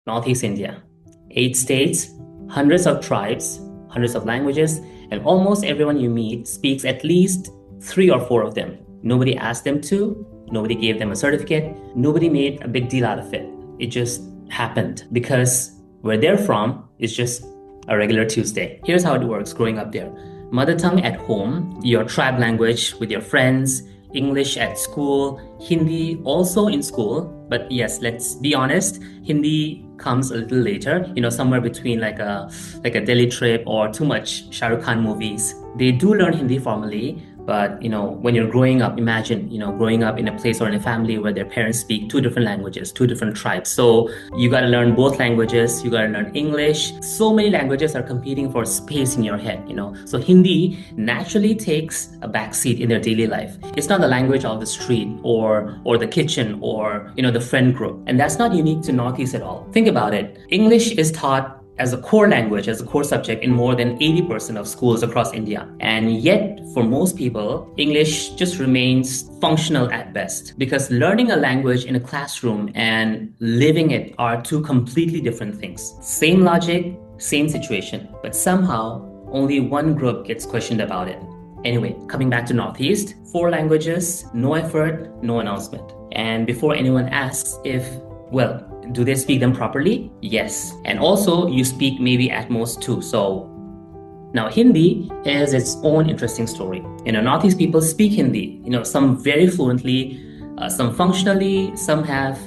Northeast India. 8 states, hundreds of tribes, hundreds of languages, and almost everyone you meet speaks at least three or four of them. Nobody asked them to, nobody gave them a certificate, nobody made a big deal out of it. It just happened because where they're from is just a regular Tuesday. Here's how it works growing up there. Mother tongue at home, your tribe language with your friends, English at school, Hindi also in school. But yes, let's be honest, Hindi comes a little later, somewhere between like a Delhi trip or too much Shah Rukh Khan movies. They do learn Hindi formally, but when you're growing up, imagine, growing up in a place or in a family where their parents speak two different languages, two different tribes. So you got to learn both languages. You got to learn English. So many languages are competing for space in your head, So Hindi naturally takes a backseat in their daily life. It's not the language of the street or the kitchen or, the friend group. And that's not unique to Northeast at all. Think about it. English is taught as a core language, as a core subject in more than 80% of schools across India. And yet, for most people, English just remains functional at best because learning a language in a classroom and living it are two completely different things. Same logic, same situation, but somehow only one group gets questioned about it. Anyway, coming back to Northeast, 4 languages, no effort, no announcement. And before anyone asks do they speak them properly? Yes. And also you speak maybe at most 2. So now Hindi is its own interesting story. Northeast people speak Hindi, some very fluently, some functionally, some have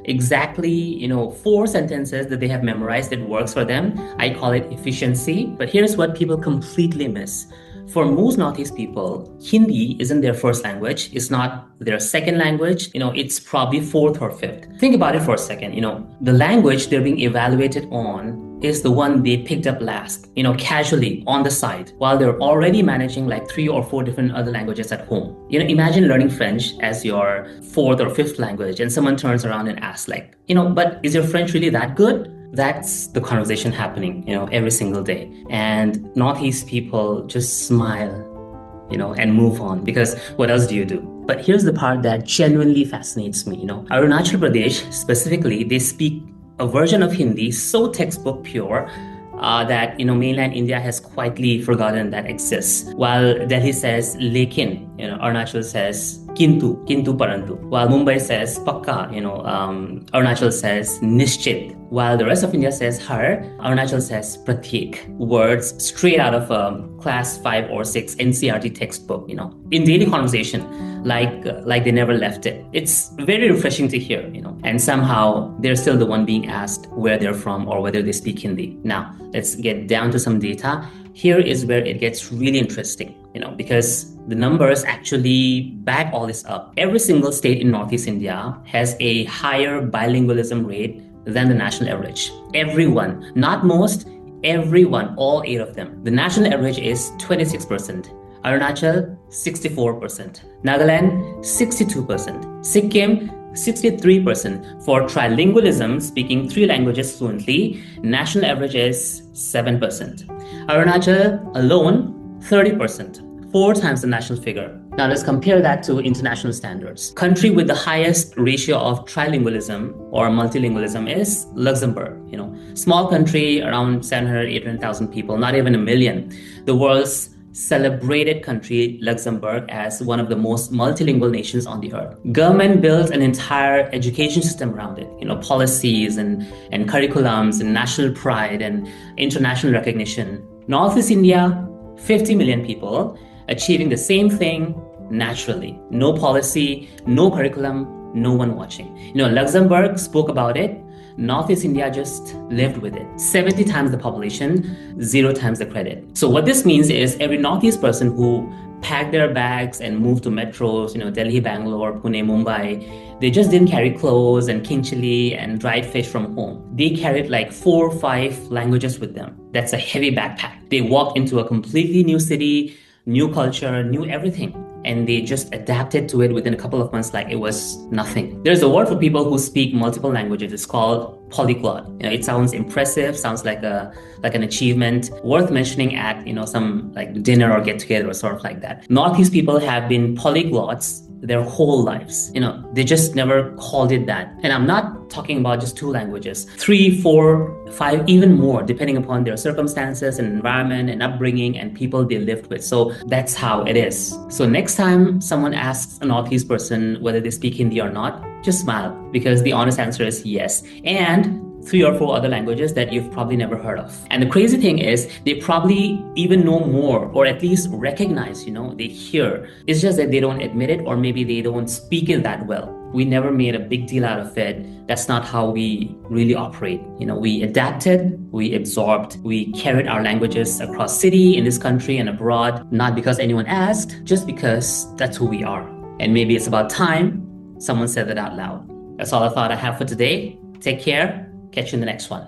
exactly, 4 sentences that they have memorized that works for them. I call it efficiency. But here's what people completely miss. For most Northeast people, Hindi isn't their first language. It's not their second language. It's probably 4th or 5th. Think about it for a second. The language they're being evaluated on is the one they picked up last, casually on the side, while they're already managing like 3 or 4 different other languages at home. Imagine learning French as your 4th or 5th language, and someone turns around and asks but is your French really that good? That's the conversation happening, every single day. And Northeast people just smile, and move on because what else do you do? But here's the part that genuinely fascinates me, Arunachal Pradesh specifically, they speak a version of Hindi so textbook pure that mainland India has quietly forgotten that exists. While Delhi says lekin, Arunachal says kintu parantu. While Mumbai says pakka, Arunachal says nishchit. While the rest of India says har, Arunachal says pratyek. Words straight out of a class 5 or 6 NCERT textbook, in daily conversation, like they never left it. It's very refreshing to hear, and somehow they're still the one being asked where they're from or whether they speak Hindi. Now, let's get down to some data. Here is where it gets really interesting, because the numbers actually back all this up. Every single state in Northeast India has a higher bilingualism rate than the national average. Everyone, not most, everyone, all 8 of them. The national average is 26%. Arunachal, 64%. Nagaland, 62%. Sikkim, 63%. For trilingualism, speaking 3 languages fluently, national average is 7%. Arunachal alone, 30%. 4 times the national figure. Now let's compare that to international standards. Country with the highest ratio of trilingualism or multilingualism is Luxembourg. Small country, around 700, 800,000 people, not even a million. The world's celebrated country, Luxembourg, as one of the most multilingual nations on the earth. Government built an entire education system around it, policies and curriculums and national pride and international recognition. Northeast India, 50 million people, achieving the same thing naturally. No policy, no curriculum, no one watching. Luxembourg spoke about it. Northeast India just lived with it. 70 times the population, 0 times the credit. So what this means is every Northeast person who packed their bags and moved to metros, Delhi, Bangalore, Pune, Mumbai, they just didn't carry clothes and king chili and dried fish from home. They carried like 4 or 5 languages with them. That's a heavy backpack. They walked into a completely new city, new culture, new everything. And they just adapted to it within a couple of months like it was nothing. There's a word for people who speak multiple languages. It's called polyglot. It sounds impressive, sounds like an achievement worth mentioning at some like dinner or get together or sort of like that. Northeast people have been polyglots their whole lives. They just never called it that. And I'm not talking about just 2 languages, 3, 4, 5, even more, depending upon their circumstances and environment and upbringing and people they lived with. So that's how it is. So next time someone asks a Northeast person whether they speak Hindi or not, just smile, because the honest answer is yes. And 3 or 4 other languages that you've probably never heard of. And the crazy thing is, they probably even know more, or at least recognize, they hear. It's just that they don't admit it, or maybe they don't speak it that well. We never made a big deal out of it. That's not how we really operate. We adapted, we absorbed, we carried our languages across city, in this country and abroad, not because anyone asked, just because that's who we are. And maybe it's about time someone said that out loud. That's all I thought I have for today. Take care. Catch you in the next one.